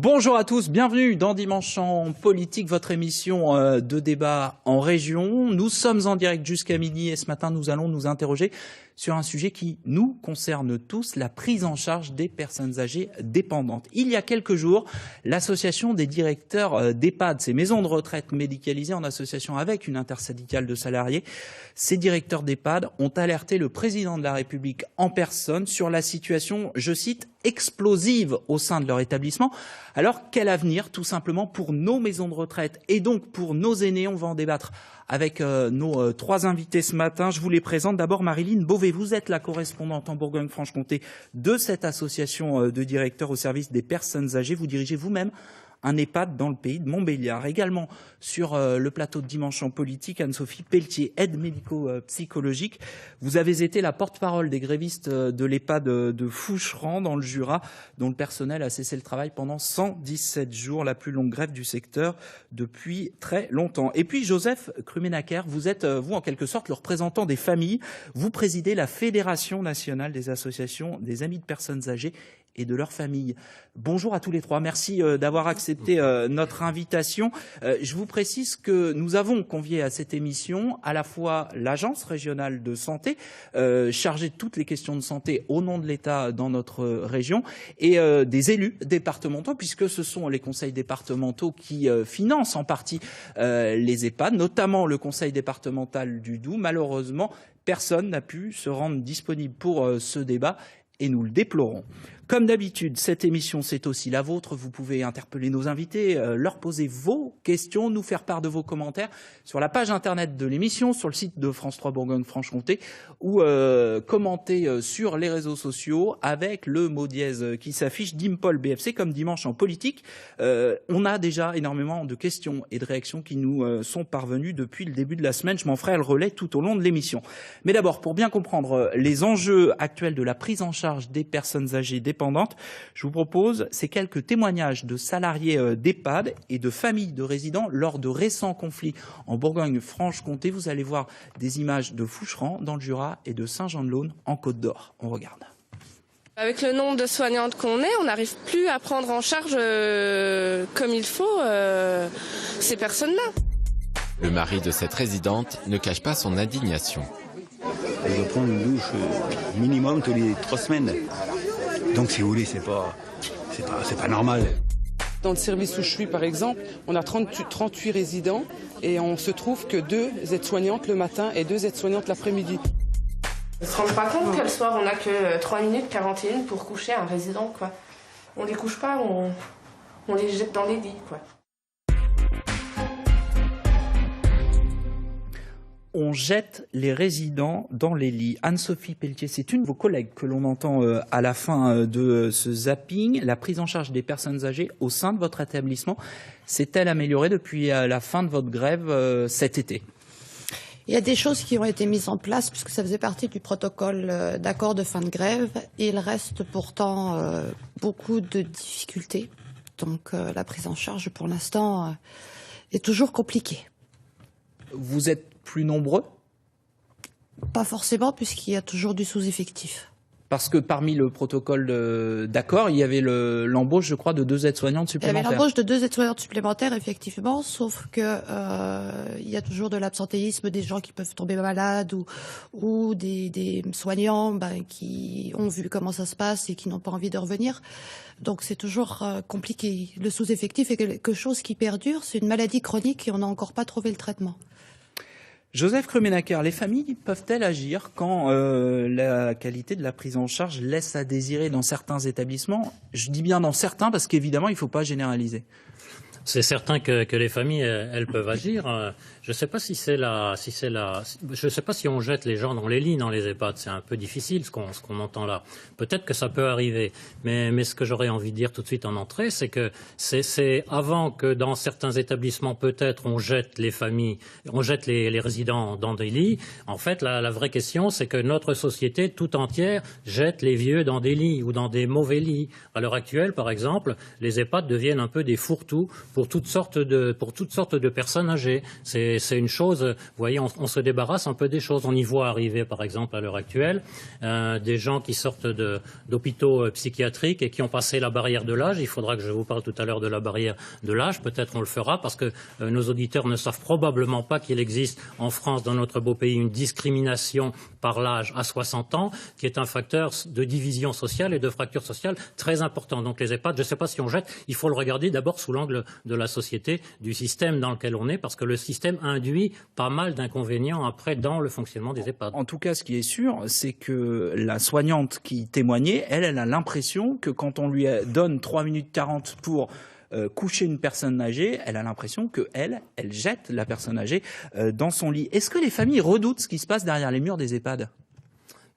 Bonjour à tous, bienvenue dans Dimanche en politique, votre émission de débat en région. Nous sommes en direct jusqu'à midi et ce matin nous allons nous interroger sur un sujet qui nous concerne tous, la prise en charge des personnes âgées dépendantes. Il y a quelques jours, l'association des directeurs d'EHPAD, ces maisons de retraite médicalisées en association avec une intersyndicale de salariés, ces directeurs d'EHPAD ont alerté le président de la République en personne sur la situation, je cite, explosive au sein de leur établissement. Alors, quel avenir, tout simplement, pour nos maisons de retraite et donc pour nos aînés? On va en débattre avec nos trois invités ce matin. Je vous les présente. D'abord, Marilyn Beauvais, vous êtes la correspondante en Bourgogne-Franche-Comté de cette association de directeurs au service des personnes âgées. Vous dirigez vous-même un EHPAD dans le pays de Montbéliard. Également sur le plateau de Dimanche en politique, Anne-Sophie Pelletier, aide médico-psychologique. Vous avez été la porte-parole des grévistes de l'EHPAD de Foucheran dans le Jura, dont le personnel a cessé le travail pendant 117 jours, la plus longue grève du secteur depuis très longtemps. Et puis Joseph Krumenacker, vous êtes, vous en quelque sorte, le représentant des familles. Vous présidez la Fédération nationale des associations des amis de personnes âgées et de leurs familles. Bonjour à tous les trois. Merci d'avoir accepté notre invitation. Je vous précise que nous avons convié à cette émission à la fois l'Agence régionale de santé, chargée de toutes les questions de santé au nom de l'État dans notre région, et des élus départementaux, puisque ce sont les conseils départementaux qui financent en partie les EHPAD, notamment le conseil départemental du Doubs. Malheureusement, personne n'a pu se rendre disponible pour ce débat et nous le déplorons. Comme d'habitude, cette émission, c'est aussi la vôtre. Vous pouvez interpeller nos invités, leur poser vos questions, nous faire part de vos commentaires sur la page internet de l'émission, sur le site de France 3 Bourgogne-Franche-Comté ou commenter sur les réseaux sociaux avec le mot dièse qui s'affiche Dimpol BFC comme Dimanche en politique. On a déjà énormément de questions et de réactions qui nous sont parvenues depuis le début de la semaine. Je m'en ferai le relais tout au long de l'émission. Mais d'abord, pour bien comprendre les enjeux actuels de la prise en charge des personnes âgées dépendantes, je vous propose ces quelques témoignages de salariés d'EHPAD et de familles de résidents lors de récents conflits en Bourgogne-Franche-Comté. Vous allez voir des images de Foucheran dans le Jura et de Saint-Jean-de-Laune en Côte d'Or. On regarde. Avec le nombre de soignantes qu'on est, on n'arrive plus à prendre en charge comme il faut ces personnes-là. Le mari de cette résidente ne cache pas son indignation. Elle doit prendre une douche minimum tous les 3 semaines. Donc si vous voulez, c'est pas normal. Dans le service où je suis, par exemple, on a 38 résidents et on se trouve que 2 aides-soignantes le matin et 2 aides-soignantes l'après-midi. On ne se rend pas compte que le soir, on n'a que 3 minutes 41 pour coucher un résident, quoi. On les couche pas, on les jette dans les lits, quoi. On jette les résidents dans les lits. Anne-Sophie Pelletier, c'est une de vos collègues que l'on entend à la fin de ce zapping. La prise en charge des personnes âgées au sein de votre établissement s'est-elle améliorée depuis la fin de votre grève cet été? Il y a des choses qui ont été mises en place puisque ça faisait partie du protocole d'accord de fin de grève. Il reste pourtant beaucoup de difficultés. Donc la prise en charge pour l'instant est toujours compliquée. Vous êtes plus nombreux? Pas forcément, puisqu'il y a toujours du sous-effectif. Parce que parmi le protocole d'accord, il y avait l'embauche, je crois, de 2 aides-soignantes supplémentaires. Il y avait l'embauche de 2 aides-soignantes supplémentaires, effectivement, sauf que il y a toujours de l'absentéisme, des gens qui peuvent tomber malades ou des soignants qui ont vu comment ça se passe et qui n'ont pas envie de revenir. Donc c'est toujours compliqué. Le sous-effectif est quelque chose qui perdure, c'est une maladie chronique et on n'a encore pas trouvé le traitement. Joseph Krumenacker, les familles peuvent-elles agir quand la qualité de la prise en charge laisse à désirer dans certains établissements? Je dis bien dans certains parce qu'évidemment, il ne faut pas généraliser. C'est certain que les familles, elles peuvent agir. Je ne sais pas je sais pas si on jette les gens dans les lits, dans les EHPAD. C'est un peu difficile ce qu'on entend là. Peut-être que ça peut arriver. Mais ce que j'aurais envie de dire tout de suite en entrée, c'est que c'est avant que dans certains établissements, peut-être, on jette les familles, on jette les résidents dans des lits. En fait, la vraie question, c'est que notre société tout entière jette les vieux dans des lits ou dans des mauvais lits. À l'heure actuelle, par exemple, les EHPAD deviennent un peu des fourre-tout pour toutes sortes de personnes âgées. C'est une chose, vous voyez, on se débarrasse un peu des choses. On y voit arriver, par exemple, à l'heure actuelle, des gens qui sortent d'hôpitaux psychiatriques et qui ont passé la barrière de l'âge. Il faudra que je vous parle tout à l'heure de la barrière de l'âge. Peut-être on le fera parce que nos auditeurs ne savent probablement pas qu'il existe en France, dans notre beau pays, une discrimination par l'âge à 60 ans, qui est un facteur de division sociale et de fracture sociale très important. Donc les EHPAD, je ne sais pas si on jette, il faut le regarder d'abord sous l'angle de la société, du système dans lequel on est, parce que le système induit pas mal d'inconvénients après dans le fonctionnement des EHPAD. En tout cas, ce qui est sûr, c'est que la soignante qui témoignait, elle a l'impression que quand on lui donne 3 minutes 40 pour coucher une personne âgée, elle a l'impression qu'elle jette la personne âgée dans son lit. Est-ce que les familles redoutent ce qui se passe derrière les murs des EHPAD ?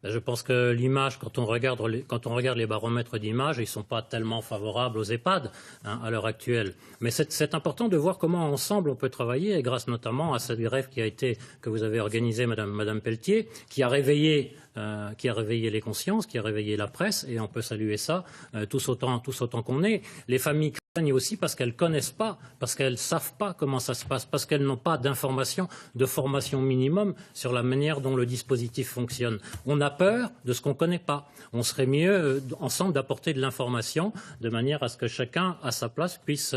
Je pense que l'image, quand on regarde les baromètres d'image, ils ne sont pas tellement favorables aux EHPAD à l'heure actuelle. Mais c'est important de voir comment ensemble on peut travailler, et grâce notamment à cette grève que vous avez organisée, Madame Pelletier, qui a réveillé les consciences, qui a réveillé la presse, et on peut saluer ça tous autant qu'on est. Les familles craignent aussi parce qu'elles connaissent pas, parce qu'elles savent pas comment ça se passe, parce qu'elles n'ont pas d'information, de formation minimum sur la manière dont le dispositif fonctionne. On a peur de ce qu'on connaît pas. On serait mieux ensemble d'apporter de l'information de manière à ce que chacun à sa place puisse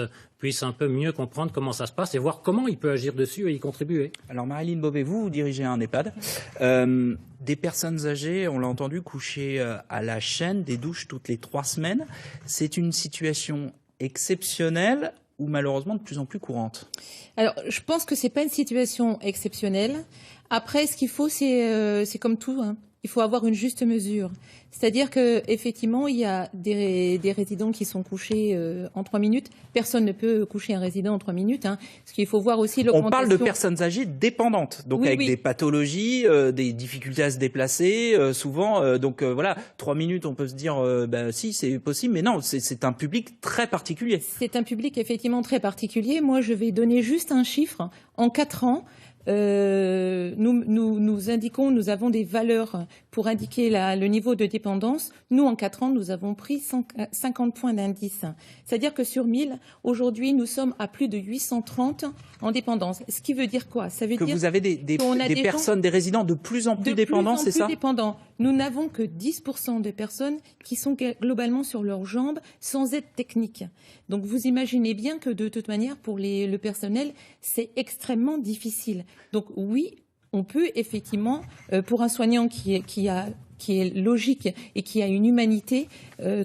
un peu mieux comprendre comment ça se passe et voir comment il peut agir dessus et y contribuer. Alors Marilyn Bobet, vous dirigez un EHPAD. Des personnes âgées, on l'a entendu, couchées à la chaîne, des douches toutes les 3 semaines. C'est une situation exceptionnelle ou malheureusement de plus en plus courante? Alors, je pense que c'est pas une situation exceptionnelle. Après, ce qu'il faut, c'est comme tout, hein. Il faut avoir une juste mesure. C'est-à-dire que effectivement, il y a des résidents qui sont couchés en 3 minutes. Personne ne peut coucher un résident en 3 minutes. Hein. Parce qu'il faut voir aussi l'augmentation. On parle de personnes âgées dépendantes, donc oui, avec oui. des pathologies, des difficultés à se déplacer, souvent. Voilà, 3 minutes, on peut se dire, si, c'est possible, mais non, c'est un public très particulier. C'est un public effectivement très particulier. Moi, je vais donner juste un chiffre. En 4 ans, nous avons des valeurs pour indiquer le niveau de dépendance. Nous, en 4 ans, nous avons pris 50 points d'indice. C'est-à-dire que sur 1000, aujourd'hui, nous sommes à plus de 830 en dépendance. Ce qui veut dire quoi? Ça veut dire vous avez des personnes, des résidents de plus en plus dépendants, c'est ça? Dépendants. Nous n'avons que 10% de personnes qui sont globalement sur leurs jambes sans aide technique. Donc vous imaginez bien que de toute manière, pour le personnel, c'est extrêmement difficile. Donc oui, on peut effectivement, pour un soignant qui est logique et qui a une humanité,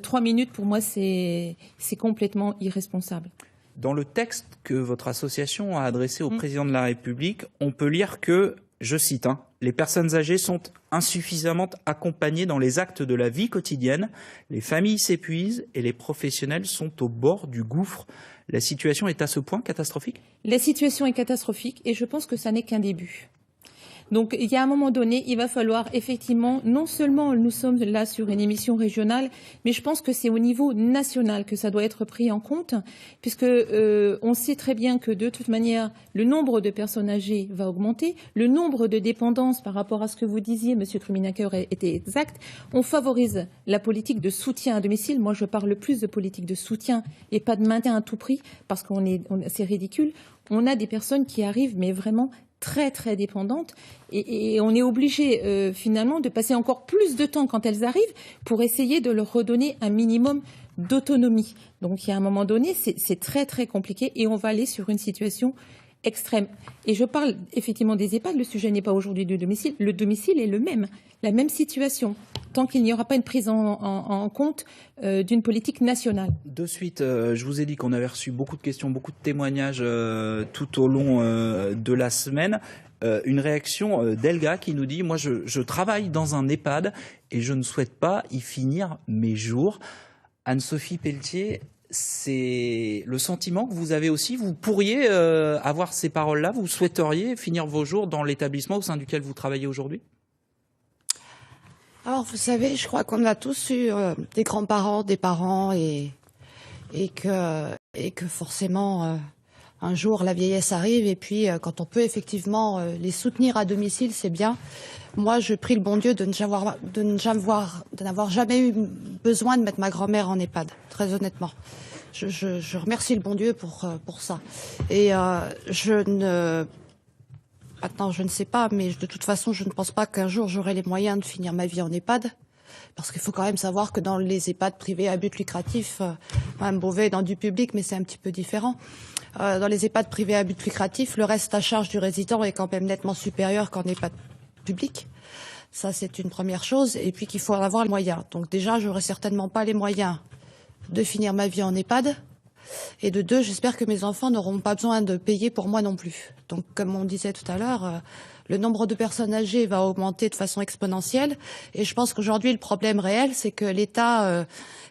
3 minutes pour moi c'est complètement irresponsable. Dans le texte que votre association a adressé au président de la République, on peut lire que, je cite, les personnes âgées sont insuffisamment accompagnées dans les actes de la vie quotidienne, les familles s'épuisent et les professionnels sont au bord du gouffre. La situation est à ce point catastrophique? La situation est catastrophique et je pense que ça n'est qu'un début. Donc, il y a un moment donné, il va falloir effectivement, non seulement nous sommes là sur une émission régionale, mais je pense que c'est au niveau national que ça doit être pris en compte, puisque on sait très bien que de toute manière, le nombre de personnes âgées va augmenter, le nombre de dépendances par rapport à ce que vous disiez, Monsieur Truminacker, était exact. On favorise la politique de soutien à domicile. Moi, je parle plus de politique de soutien et pas de maintien à tout prix, parce c'est ridicule. On a des personnes qui arrivent, mais vraiment très très dépendantes et on est obligé finalement de passer encore plus de temps quand elles arrivent pour essayer de leur redonner un minimum d'autonomie. Donc il y a un moment donné, c'est très très compliqué et on va aller sur une situation extrême. Et je parle effectivement des EHPAD, le sujet n'est pas aujourd'hui du domicile, le domicile est le même, la même situation, tant qu'il n'y aura pas une prise en compte d'une politique nationale. De suite, je vous ai dit qu'on avait reçu beaucoup de questions, beaucoup de témoignages tout au long de la semaine. Une réaction d'Elga qui nous dit « Moi, je travaille dans un EHPAD et je ne souhaite pas y finir mes jours ». Anne-Sophie Pelletier, c'est le sentiment que vous avez aussi. Vous pourriez avoir ces paroles-là. Vous souhaiteriez finir vos jours dans l'établissement au sein duquel vous travaillez aujourd'hui? Alors, vous savez, je crois qu'on a tous eu des grands-parents, des parents et que forcément, un jour, la vieillesse arrive et puis quand on peut effectivement les soutenir à domicile, c'est bien. Moi, je prie le bon Dieu de n'avoir jamais eu besoin de mettre ma grand-mère en EHPAD, très honnêtement. je remercie le bon Dieu pour ça. Et Maintenant, je ne sais pas, mais de toute façon, je ne pense pas qu'un jour j'aurai les moyens de finir ma vie en EHPAD. Parce qu'il faut quand même savoir que dans les EHPAD privés à but lucratif, Mme Beauvais est dans du public, mais c'est un petit peu différent. Dans les EHPAD privés à but lucratif, le reste à charge du résident est quand même nettement supérieur qu'en EHPAD public. Ça, c'est une première chose. Et puis qu'il faut en avoir les moyens. Donc déjà, j'aurai certainement pas les moyens de finir ma vie en EHPAD. Et de deux, j'espère que mes enfants n'auront pas besoin de payer pour moi non plus. Donc, comme on disait tout à l'heure, le nombre de personnes âgées va augmenter de façon exponentielle. Et je pense qu'aujourd'hui, le problème réel, c'est que l'État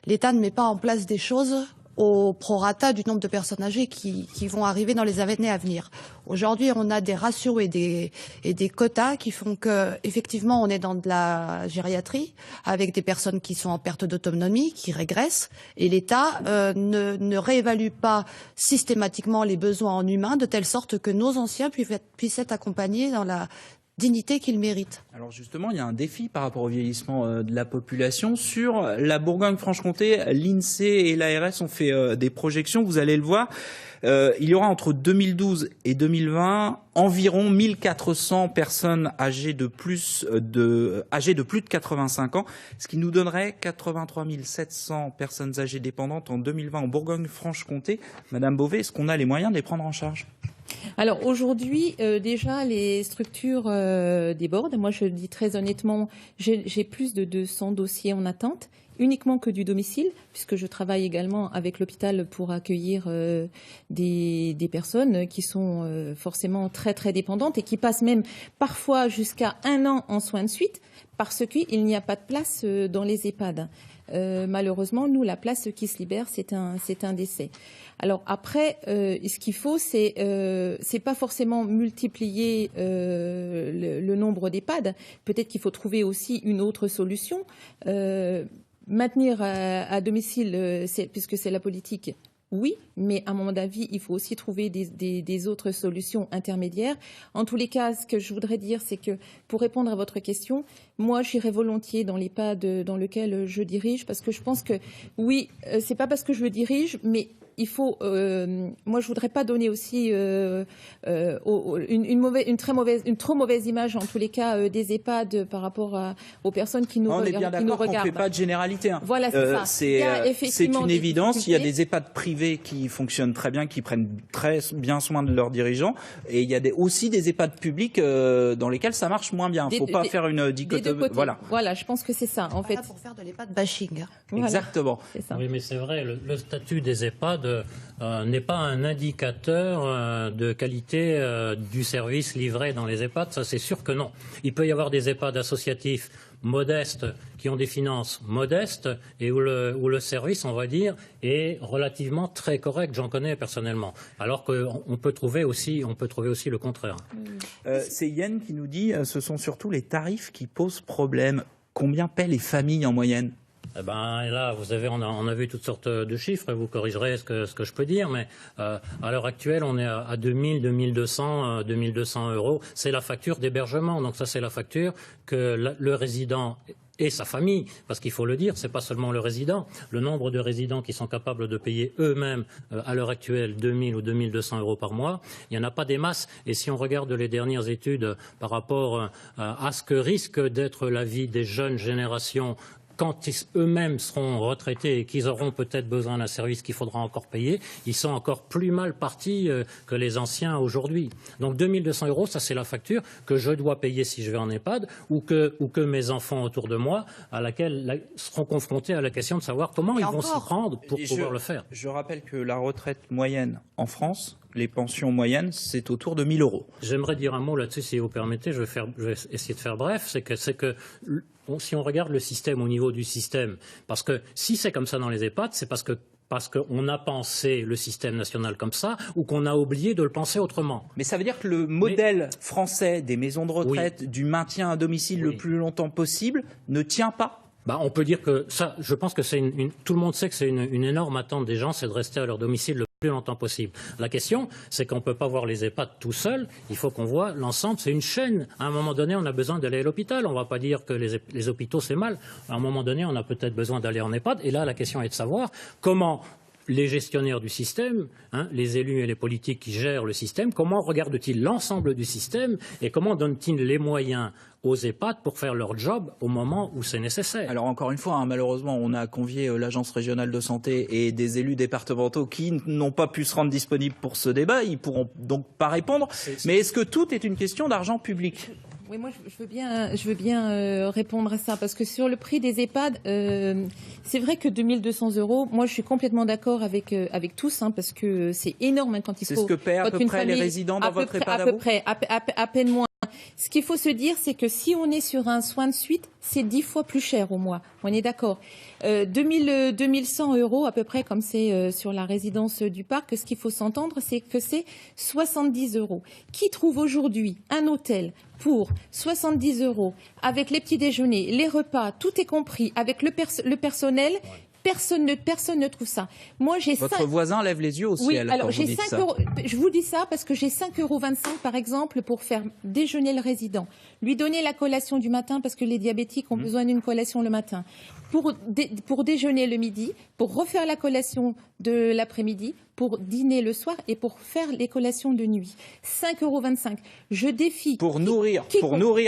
ne met pas en place des choses au prorata du nombre de personnes âgées qui vont arriver dans les années à venir. Aujourd'hui, on a des ratios et des quotas qui font que, effectivement, on est dans de la gériatrie avec des personnes qui sont en perte d'autonomie, qui régressent, et l'État ne réévalue pas systématiquement les besoins en humains de telle sorte que nos anciens puissent être accompagnés dans la dignité qu'ils méritent. Alors justement, il y a un défi par rapport au vieillissement de la population. Sur la Bourgogne-Franche-Comté, l'INSEE et l'ARS ont fait des projections, vous allez le voir. Il y aura entre 2012 et 2020 environ 1400 personnes âgées de plus de 85 ans, ce qui nous donnerait 83 700 personnes âgées dépendantes en 2020 en Bourgogne-Franche-Comté. Madame Beauvais, est-ce qu'on a les moyens de les prendre en charge ? Alors aujourd'hui, déjà, les structures débordent. Moi, je le dis très honnêtement, j'ai plus de 200 dossiers en attente, uniquement que du domicile, puisque je travaille également avec l'hôpital pour accueillir des personnes qui sont forcément très, très dépendantes et qui passent même parfois jusqu'à 1 an en soins de suite, parce qu'il n'y a pas de place dans les EHPAD. Malheureusement, nous, la place qui se libère, c'est un décès. Alors après, ce qu'il faut, c'est pas forcément multiplier le nombre d'EHPAD. Peut-être qu'il faut trouver aussi une autre solution. Maintenir à domicile, puisque c'est la politique. Oui, mais à mon avis, il faut aussi trouver des autres solutions intermédiaires. En tous les cas, ce que je voudrais dire, c'est que pour répondre à votre question, moi, j'irai volontiers dans l'EHPAD dans lequel je dirige, parce que je pense que, oui, c'est pas parce que je le dirige, mais il faut. Moi, je voudrais pas donner aussi une trop mauvaise image, en tous les cas, des EHPAD par rapport aux personnes qui nous regardent. On est bien d'accord qu'on ne fait pas de généralité. Hein. Voilà, c'est ça. C'est une évidence. Il y a des EHPAD privés qui fonctionnent très bien, qui prennent très bien soin de leurs dirigeants, et il y a aussi des EHPAD publics dans lesquels ça marche moins bien. Il ne faut pas faire une dichotomie. Voilà, je pense que c'est ça, en fait. Pour faire de l'EHPAD bashing. Voilà. Exactement. Ça. Oui, mais c'est vrai, le statut des EHPAD n'est pas un indicateur de qualité du service livré dans les EHPAD, ça c'est sûr que non. Il peut y avoir des EHPAD associatifs modestes qui ont des finances modestes et où le service, on va dire, est relativement très correct. J'en connais personnellement. Alors qu'on peut trouver aussi le contraire. C'est Yann qui nous dit ce sont surtout les tarifs qui posent problème. Combien paient les familles en moyenne ? Eh ben, là, on a vu toutes sortes de chiffres, vous corrigerez ce que je peux dire, mais à l'heure actuelle, on est à 2000, 2200 euros. C'est la facture d'hébergement, donc ça c'est la facture que le résident et sa famille, parce qu'il faut le dire, c'est pas seulement le résident. Le nombre de résidents qui sont capables de payer eux-mêmes à l'heure actuelle 2000 ou 2200 euros par mois, il n'y en a pas des masses. Et si on regarde les dernières études par rapport à ce que risque d'être la vie des jeunes générations quand eux-mêmes seront retraités et qu'ils auront peut-être besoin d'un service qu'il faudra encore payer, ils sont encore plus mal partis que les anciens aujourd'hui. Donc 2200 euros, ça c'est la facture que je dois payer si je vais en EHPAD ou que mes enfants autour de moi seront confrontés à la question de savoir comment ils vont s'y prendre pour pouvoir le faire. Je rappelle que la retraite moyenne en France, les pensions moyennes, c'est autour de 1000 euros. J'aimerais dire un mot là-dessus, si vous permettez, je vais essayer de faire bref. C'est que si on regarde le système au niveau du système, parce que si c'est comme ça dans les EHPAD, c'est parce qu'on a pensé le système national comme ça ou qu'on a oublié de le penser autrement. Mais ça veut dire que le modèle français des maisons de retraite, du maintien à domicile le plus longtemps possible, ne tient pas. On peut dire que ça, je pense que tout le monde sait que c'est une énorme attente des gens, c'est de rester à leur domicile le plus longtemps possible. La question, c'est qu'on ne peut pas voir les EHPAD tout seuls, il faut qu'on voit l'ensemble, c'est une chaîne. À un moment donné, on a besoin d'aller à l'hôpital, on ne va pas dire que les hôpitaux c'est mal. À un moment donné, on a peut-être besoin d'aller en EHPAD, et là, la question est de savoir comment les gestionnaires du système, hein, les élus et les politiques qui gèrent le système, comment regardent-ils l'ensemble du système et comment donnent-ils les moyens aux EHPAD pour faire leur job au moment où c'est nécessaire? Alors encore une fois, hein, malheureusement, on a convié l'Agence régionale de santé et des élus départementaux qui n'ont pas pu se rendre disponibles pour ce débat. Ils pourront donc pas répondre. Mais est-ce que tout est une question d'argent public? Oui, moi je veux bien répondre à ça parce que sur le prix des EHPAD, c'est vrai que 2 200 €, moi je suis complètement d'accord avec tous, hein, parce que c'est énorme hein, quand il faut. C'est ce que paient à peu près les résidents dans votre EHPAD à vous ? À peine moins. Ce qu'il faut se dire, c'est que si on est sur un soin de suite, c'est 10 fois plus cher au mois. On est d'accord. 2100 € à peu près, comme c'est sur la résidence du parc. Ce qu'il faut s'entendre, c'est que c'est 70 €. Qui trouve aujourd'hui un hôtel pour 70 € avec les petits déjeuners, les repas, tout est compris, avec le personnel? Personne ne trouve ça. Moi, Votre voisin lève les yeux au ciel quand vous dites ça. Je vous dis ça parce que j'ai 5,25 € par exemple pour faire déjeuner le résident, lui donner la collation du matin parce que les diabétiques ont besoin d'une collation le matin, pour déjeuner le midi, pour refaire la collation de l'après-midi, pour dîner le soir et pour faire les collations de nuit. 5,25 €. Je défie... Pour nourrir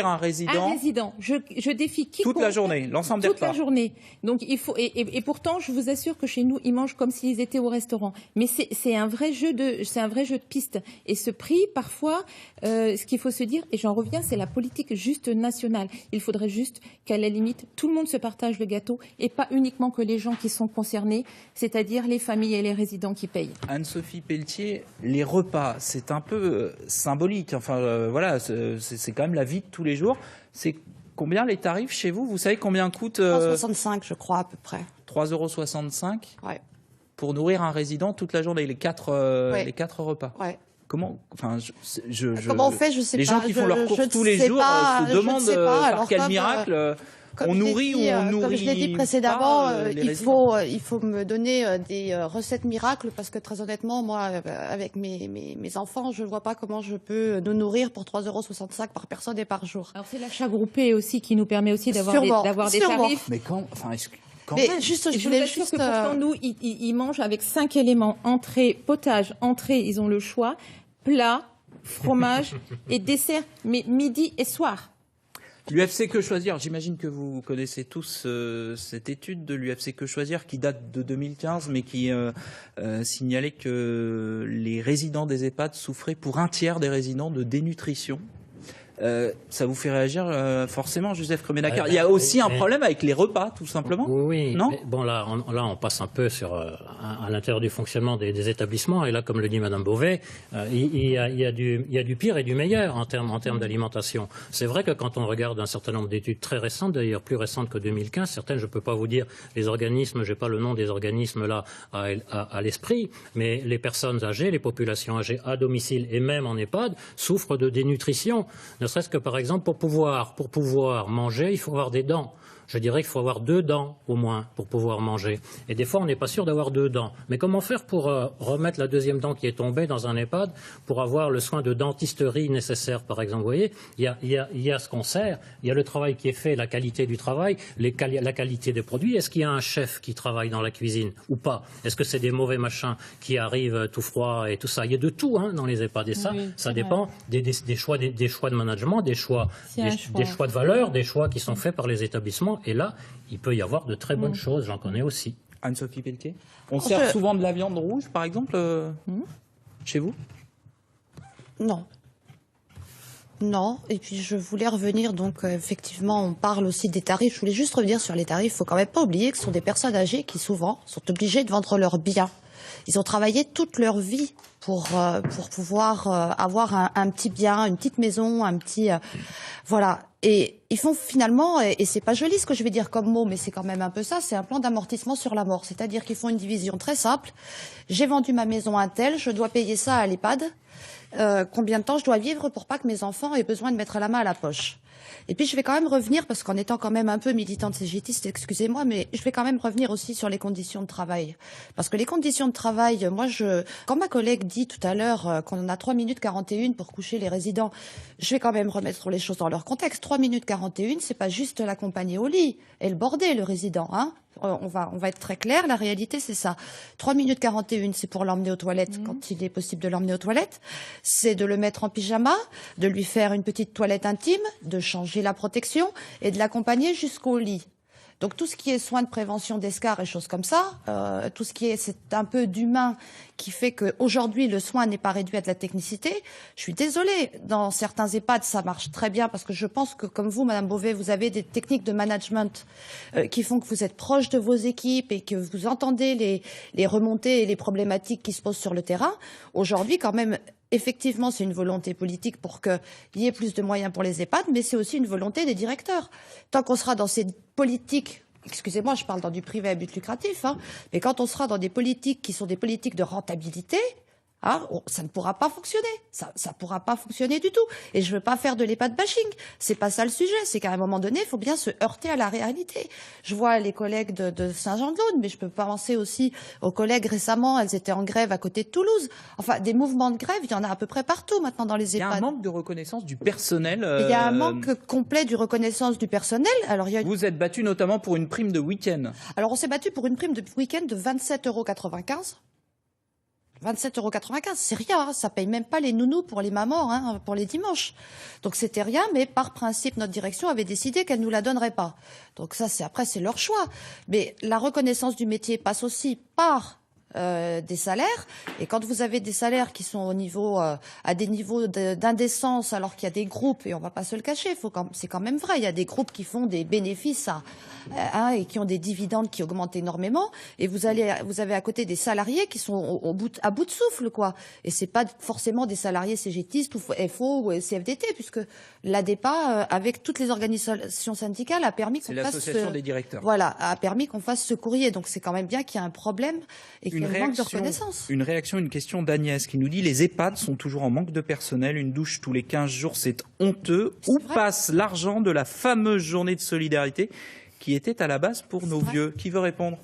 un résident... Un résident. Je défie quiconque... Toute la journée, l'ensemble des repas. Toute la journée. Donc il faut... Et pourtant, je vous assure que chez nous, ils mangent comme s'ils étaient au restaurant. Mais c'est un vrai jeu de piste. Et ce prix, parfois, ce qu'il faut se dire, et j'en reviens, c'est la politique juste nationale. Il faudrait juste qu'à la limite, tout le monde se partage le gâteau et pas uniquement que les gens qui sont concernés, c'est-à-dire les familles et les résidents qui payent. Anne-Sophie Pelletier, les repas, c'est un peu symbolique. Enfin, voilà, c'est quand même la vie de tous les jours. C'est combien les tarifs chez vous? Vous savez combien coûte 3,65 €, je crois, à peu près. 3,65 €? Ouais. Pour nourrir un résident toute la journée, les quatre repas. Ouais. Comment, enfin, comment on fait, je sais pas. Les gens qui font leurs courses tous les jours se demandent par quel miracle on nourrit ou on nourrit. Comme je l'ai dit précédemment, il faut me donner des recettes miracles parce que très honnêtement, moi, avec mes enfants, je ne vois pas comment je peux nous nourrir pour 3,65 € par personne et par jour. Alors c'est l'achat groupé aussi qui nous permet aussi d'avoir des tarifs. Mais quand, enfin, mais juste, je voulais juste que pourtant nous, ils mangent avec 5 éléments: entrée, potage, entrée, ils ont le choix, plat, fromage et dessert, mais midi et soir. L'UFC Que Choisir, j'imagine que vous connaissez tous cette étude de l'UFC Que Choisir qui date de 2015, mais qui signalait que les résidents des EHPAD souffraient pour un tiers des résidents de dénutrition. Ça vous fait réagir forcément, Joseph Kremenakar. Il y a aussi un problème avec les repas, tout simplement. Oui. Non. Bon, là, on passe un peu sur à l'intérieur du fonctionnement des établissements. Et là, comme le dit Madame Beauvais, il y a du pire et du meilleur en termes d'alimentation. C'est vrai que quand on regarde un certain nombre d'études très récentes, d'ailleurs plus récentes que 2015, certaines, je peux pas vous dire les organismes, j'ai pas le nom des organismes là à l'esprit, mais les personnes âgées, les populations âgées à domicile et même en EHPAD souffrent de dénutrition. Ne serait-ce que, par exemple, pour pouvoir manger, il faut avoir des dents. Je dirais qu'il faut avoir 2 dents au moins pour pouvoir manger. Et des fois, on n'est pas sûr d'avoir 2 dents. Mais comment faire pour remettre la 2e dent qui est tombée dans un EHPAD pour avoir le soin de dentisterie nécessaire, par exemple? Vous voyez, il y a ce qu'on sert, il y a le travail qui est fait, la qualité du travail, la qualité des produits. Est-ce qu'il y a un chef qui travaille dans la cuisine ou pas? Est-ce que c'est des mauvais machins qui arrivent tout froid et tout ça? Il y a de tout dans les EHPAD. Et ça dépend des choix de management, des choix de valeurs, des choix qui sont faits par les établissements. Et là, il peut y avoir de très bonnes choses, j'en connais aussi. Anne-Sophie Pelletier, on sert souvent de la viande rouge, par exemple, chez vous? Non. Non, et puis je voulais revenir, donc effectivement on parle aussi des tarifs, je voulais juste revenir sur les tarifs, il ne faut quand même pas oublier que ce sont des personnes âgées qui souvent sont obligées de vendre leurs biens. Ils ont travaillé toute leur vie pour pouvoir avoir un petit bien, une petite maison, un petit... voilà. Et ils font finalement, et c'est pas joli ce que je vais dire comme mot, mais c'est quand même un peu ça, c'est un plan d'amortissement sur la mort. C'est-à-dire qu'ils font une division très simple. J'ai vendu ma maison à un tel, je dois payer ça à l'EHPAD. Combien de temps je dois vivre pour pas que mes enfants aient besoin de mettre la main à la poche. Et puis je vais quand même revenir, parce qu'en étant quand même un peu militante CGTiste, excusez-moi, mais je vais quand même revenir aussi sur les conditions de travail. Parce que les conditions de travail, moi quand ma collègue dit tout à l'heure qu'on a 3 minutes 41 pour coucher les résidents, je vais quand même remettre les choses dans leur contexte. 3 minutes 41, c'est pas juste l'accompagner au lit et le border, le résident, hein. On va être très clair, la réalité c'est ça. 3 minutes 41, c'est pour l'emmener aux toilettes quand il est possible de l'emmener aux toilettes. C'est de le mettre en pyjama, de lui faire une petite toilette intime, de changer la protection et de l'accompagner jusqu'au lit. Donc tout ce qui est soins de prévention d'escarres et choses comme ça, tout ce qui est, c'est un peu d'humain qui fait qu'aujourd'hui le soin n'est pas réduit à de la technicité. Je suis désolée, dans certains EHPAD ça marche très bien parce que je pense que comme vous, Madame Beauvais, vous avez des techniques de management qui font que vous êtes proche de vos équipes et que vous entendez les remontées et les problématiques qui se posent sur le terrain. Aujourd'hui quand même, effectivement, c'est une volonté politique pour qu'il y ait plus de moyens pour les EHPAD, mais c'est aussi une volonté des directeurs. Tant qu'on sera dans ces politiques, excusez-moi, je parle dans du privé à but lucratif, mais quand on sera dans des politiques qui sont des politiques de rentabilité, ça ne pourra pas fonctionner. Ça pourra pas fonctionner du tout. Et je veux pas faire de l'EHPAD bashing. C'est pas ça le sujet. C'est qu'à un moment donné, il faut bien se heurter à la réalité. Je vois les collègues de Saint-Jean-de-Laune, mais je peux penser aussi aux collègues récemment. Elles étaient en grève à côté de Toulouse. Enfin, des mouvements de grève, il y en a à peu près partout maintenant dans les EHPAD. Il y a un manque de reconnaissance du personnel. Il y a un manque complet de reconnaissance du personnel. Alors, Vous êtes battu notamment pour une prime de week-end. Alors, on s'est battu pour une prime de week-end de 27,95 €. 27,95 €, c'est rien, ça paye même pas les nounous pour les mamans, pour les dimanches. Donc c'était rien, mais par principe, notre direction avait décidé qu'elle nous la donnerait pas. Donc ça, c'est leur choix. Mais la reconnaissance du métier passe aussi par des salaires, et quand vous avez des salaires qui sont au niveau à des niveaux d'indécence, alors qu'il y a des groupes, et on va pas se le cacher, c'est quand même vrai, il y a des groupes qui font des bénéfices et qui ont des dividendes qui augmentent énormément, et vous avez à côté des salariés qui sont à bout de souffle, quoi. Et c'est pas forcément des salariés CGTistes ou FO ou CFDT, puisque l'ADEPA, avec toutes les organisations syndicales, a permis qu'on fasse l'association des directeurs. Voilà, a permis qu'on fasse ce courrier. Donc c'est quand même bien qu'il y a un problème et qu'il y a un manque de reconnaissance. Une réaction, une question d'Agnès qui nous dit: les EHPAD sont toujours en manque de personnel, une douche tous les 15 jours, c'est honteux. Où passe l'argent de la fameuse journée de solidarité qui était à la base pour nos vieux? Qui veut répondre?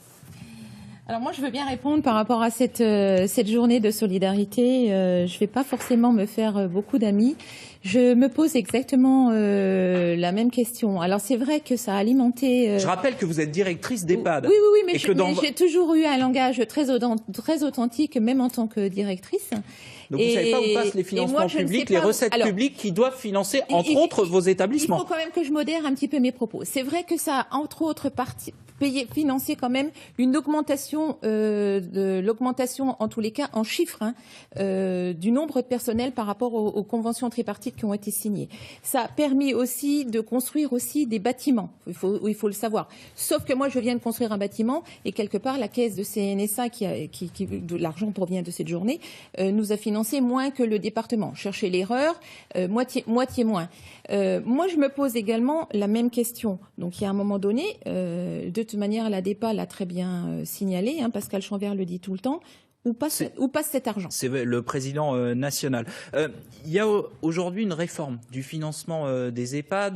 Alors moi, je veux bien répondre par rapport à cette journée de solidarité. Je ne vais pas forcément me faire beaucoup d'amis. Je me pose exactement la même question. Alors c'est vrai que ça a alimenté... Je rappelle que vous êtes directrice d'EHPAD. Oui, mais j'ai toujours eu un langage très authentique, même en tant que directrice. Donc vous ne savez pas où passent les financements publics, les recettes publiques qui doivent financer, entre autres, vos établissements. Il faut quand même que je modère un petit peu mes propos. C'est vrai que ça a, entre autres, financé quand même une augmentation, en tous les cas, en chiffres, du nombre de personnel par rapport aux conventions tripartites qui ont été signées. Ça a permis aussi de construire aussi des bâtiments, il faut le savoir. Sauf que moi, je viens de construire un bâtiment et quelque part, la caisse de CNSA, de l'argent provient de cette journée, nous a financé moins que le département. Cherchez l'erreur, moitié moins. Moi, je me pose également la même question. Donc, il y a un moment donné, de toute manière, l'ADEPA l'a très bien signalé, Pascal Chanvert le dit tout le temps. Où passe cet argent? C'est le président national. Il y a aujourd'hui une réforme du financement des EHPAD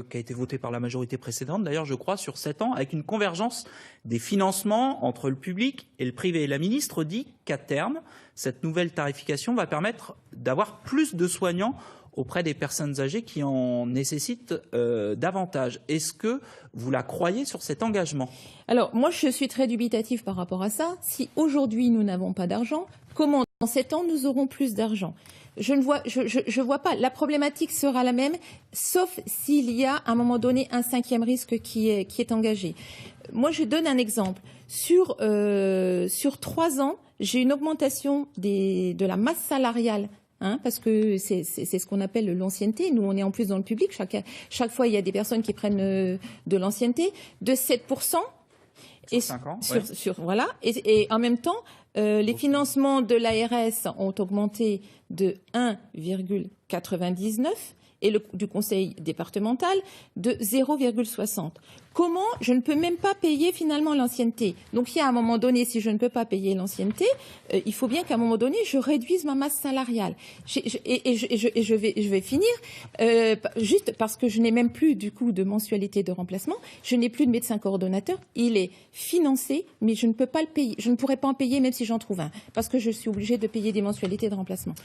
qui a été votée par la majorité précédente, d'ailleurs je crois, sur 7 ans, avec une convergence des financements entre le public et le privé. Et la ministre dit qu'à terme, cette nouvelle tarification va permettre d'avoir plus de soignants auprès des personnes âgées qui en nécessitent davantage. Est-ce que vous la croyez sur cet engagement? Alors, moi, je suis très dubitative par rapport à ça. Si aujourd'hui, nous n'avons pas d'argent, comment dans 7 ans, nous aurons plus d'argent? Je vois pas. La problématique sera la même, sauf s'il y a, à un moment donné, un 5e risque qui est engagé. Moi, je donne un exemple. Sur 3 ans, j'ai une augmentation de la masse salariale. Parce que c'est ce qu'on appelle l'ancienneté. Nous, on est en plus dans le public. Chaque fois, il y a des personnes qui prennent de l'ancienneté de 7%. Sur 5 ans, voilà. Et en même temps, les financements de l'ARS ont augmenté de 1,99 et du conseil départemental de 0,60. Comment je ne peux même pas payer finalement l'ancienneté? Donc il y a un moment donné, si je ne peux pas payer l'ancienneté, il faut bien qu'à un moment donné, je réduise ma masse salariale. Je vais finir, juste parce que je n'ai même plus du coup de mensualité de remplacement, je n'ai plus de médecin coordonnateur, il est financé, mais je ne peux pas le payer. Je ne pourrais pas en payer même si j'en trouve un, parce que je suis obligée de payer des mensualités de remplacement.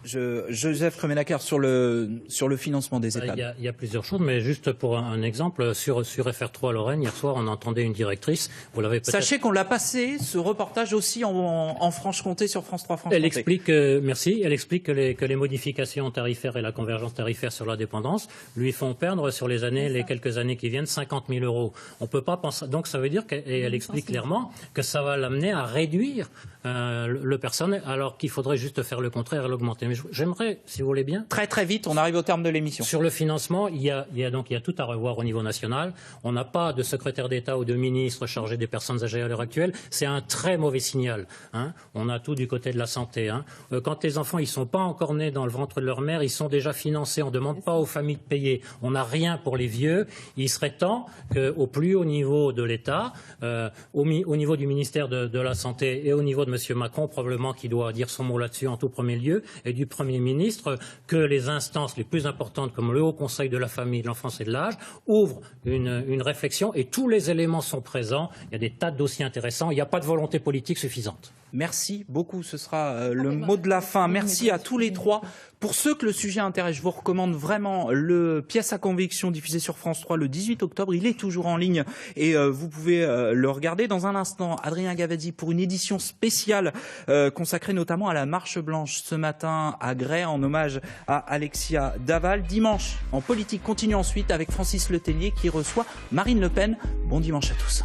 Joseph Kremenaker, sur le financement des EHPAD. Il y a plusieurs choses, mais juste pour un exemple, sur FR3 Lorraine, hier soir, on entendait une directrice. Vous l'avez peut-être. Sachez qu'on l'a passé, ce reportage aussi en Franche-Comté sur France 3 Franche-Comté. Elle explique, merci, elle explique que les modifications tarifaires et la convergence tarifaire sur la dépendance lui font perdre sur les quelques années qui viennent 50 000 €. On peut pas penser. Donc ça veut dire qu'elle explique clairement que ça va l'amener à réduire le personnel, alors qu'il faudrait juste faire le contraire et l'augmenter. Mais j'aimerais, si vous voulez bien. Très très vite, on arrive au terme de l'émission. Sur le financement, il y a tout à revoir au niveau national. On n'a pas de secrétaire d'État ou de ministre chargé des personnes âgées à l'heure actuelle. C'est un très mauvais signal. Hein. On a tout du côté de la santé. Hein. Quand les enfants ils sont pas encore nés dans le ventre de leur mère, ils sont déjà financés. On ne demande pas aux familles de payer. On n'a rien pour les vieux. Il serait temps qu'au plus haut niveau de l'État, au niveau du ministère de la Santé et au niveau de M. Macron, probablement qui doit dire son mot là-dessus en tout premier lieu, et du Premier ministre, que les instances les plus importantes, comme le Haut Conseil de la famille, de l'enfance et de l'âge, ouvrent une réflexion, et tous les éléments sont présents. Il y a des tas de dossiers intéressants. Il n'y a pas de volonté politique suffisante. Merci beaucoup, ce sera le mot de la fin. Merci à tous les trois. Pour ceux que le sujet intéresse, je vous recommande vraiment le Pièce à conviction diffusé sur France 3 le 18 octobre. Il est toujours en ligne et vous pouvez le regarder. Dans un instant, Adrien Gavazzi pour une édition spéciale consacrée notamment à la Marche Blanche ce matin à Gray en hommage à Alexia Daval. Dimanche en politique continue ensuite avec Francis Letellier qui reçoit Marine Le Pen. Bon dimanche à tous.